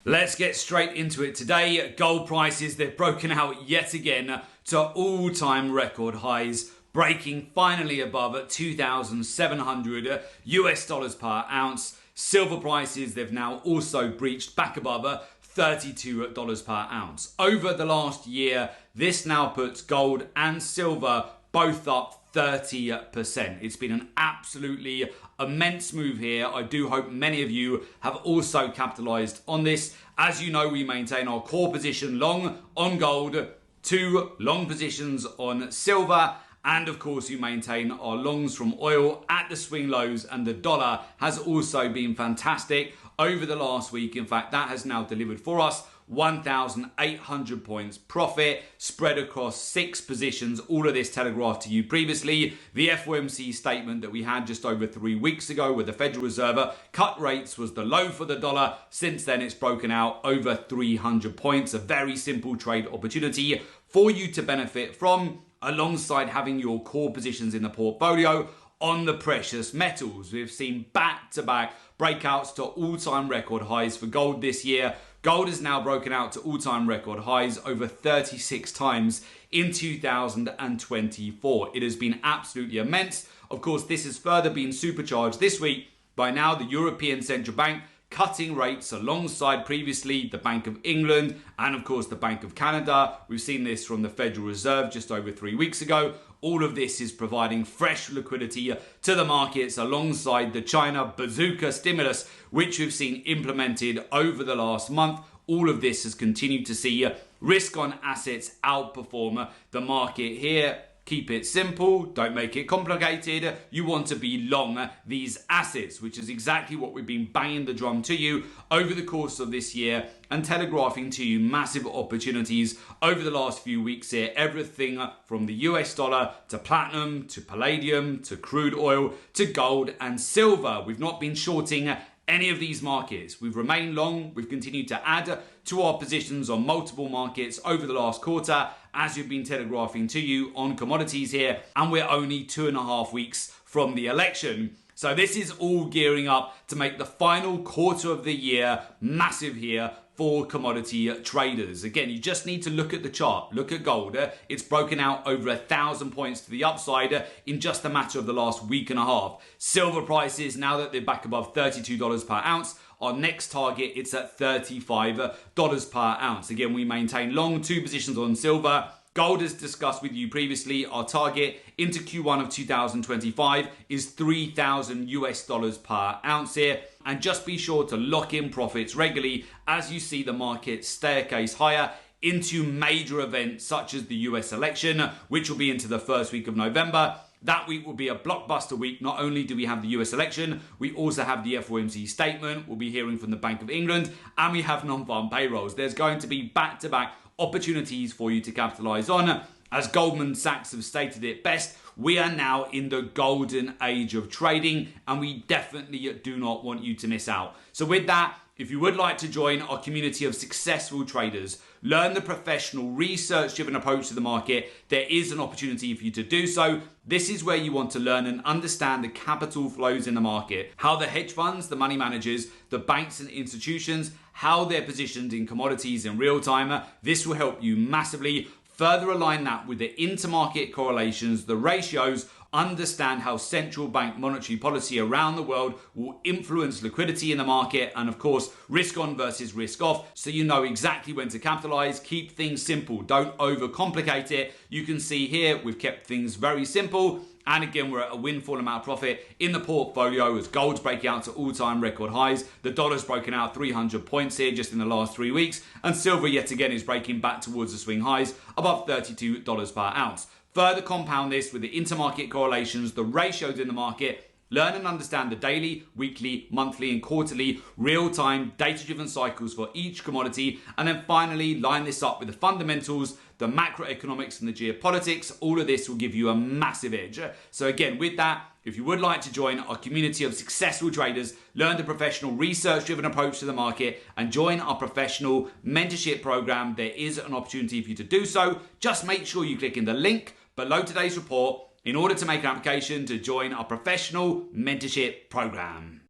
Let's get straight into it today. Gold prices, they've broken out yet again to all-time record highs, breaking finally above 2,700 US dollars per ounce. Silver prices, they've now also breached back above $32 per ounce. Over the last year, this now puts gold and silver both up 30%. It's been an absolutely immense move here. I do hope many of you have also capitalized on this. As you know, we maintain our core position long on gold, 2 long positions on silver, and of course, you maintain our longs from oil at the swing lows, and the dollar has also been fantastic over the last week. In fact, that has now delivered for us 1,800 points profit spread across 6 positions. All of this telegraphed to you previously. The FOMC statement that we had just over 3 weeks ago where the Federal Reserve cut rates was the low for the dollar. Since then, it's broken out over 300 points. A very simple trade opportunity for you to benefit from, alongside having your core positions in the portfolio on the precious metals. We've seen back-to-back breakouts to all-time record highs for gold this year. Gold has now broken out to all-time record highs over 36 times in 2024. It has been absolutely immense. Of course, this has further been supercharged this week by now the European Central Bank cutting rates alongside previously the Bank of England and of course the Bank of Canada. We've seen this from the Federal Reserve just over 3 weeks ago. All of this is providing fresh liquidity to the markets alongside the China bazooka stimulus, which we've seen implemented over the last month. All of this has continued to see risk on assets outperform the market here. Keep it simple, don't make it complicated. You want to be long these assets, which is exactly what we've been banging the drum to you over the course of this year and telegraphing to you massive opportunities over the last few weeks here. Everything from the US dollar to platinum to palladium to crude oil to gold and silver. We've not been shorting any of these markets. We've remained long. We've continued to add to our positions on multiple markets over the last quarter, as we've been telegraphing to you on commodities here, and we're only 2.5 weeks from the election. So this is all gearing up to make the final quarter of the year massive here for commodity traders. Again, you just need to look at the chart. Look at gold. It's broken out over 1,000 points to the upside in just a matter of the last week and a half. Silver prices, now that they're back above $32 per ounce, our next target, it's at $35 per ounce. Again, we maintain long 2 positions on silver. Gold, as discussed with you previously, our target into Q1 of 2025 is 3,000 US dollars per ounce here. And just be sure to lock in profits regularly as you see the market staircase higher into major events such as the US election, which will be into the first week of November. That week will be a blockbuster week. Not only do we have the US election, we also have the FOMC statement. We'll be hearing from the Bank of England, and we have non-farm payrolls. There's going to be back-to-back opportunities for you to capitalize on. As Goldman Sachs have stated it best, we are now in the golden age of trading, and we definitely do not want you to miss out. So with that, if you would like to join our community of successful traders, learn the professional research-driven approach to the market, there is an opportunity for you to do so. This is where you want to learn and understand the capital flows in the market, how the hedge funds, the money managers, the banks and institutions, how they're positioned in commodities in real time. This will help you massively. Further align that with the intermarket correlations, the ratios, understand how central bank monetary policy around the world will influence liquidity in the market, and of course, risk on versus risk off, so you know exactly when to capitalize. Keep things simple, don't overcomplicate it. You can see here, we've kept things very simple. And again, we're at a windfall amount of profit in the portfolio as gold's breaking out to all-time record highs. The dollar's broken out 300 points here just in the last 3 weeks. And silver yet again is breaking back towards the swing highs above $32 per ounce. Further compound this with the intermarket correlations, the ratios in the market. Learn and understand the daily, weekly, monthly and quarterly real-time data-driven cycles for each commodity. And then finally, line this up with the fundamentals, the macroeconomics and the geopolitics. All of this will give you a massive edge. So again, with that, if you would like to join our community of successful traders, learn the professional research-driven approach to the market, and join our professional mentorship program, there is an opportunity for you to do so. Just make sure you click in the link below today's report in order to make an application to join our professional mentorship program.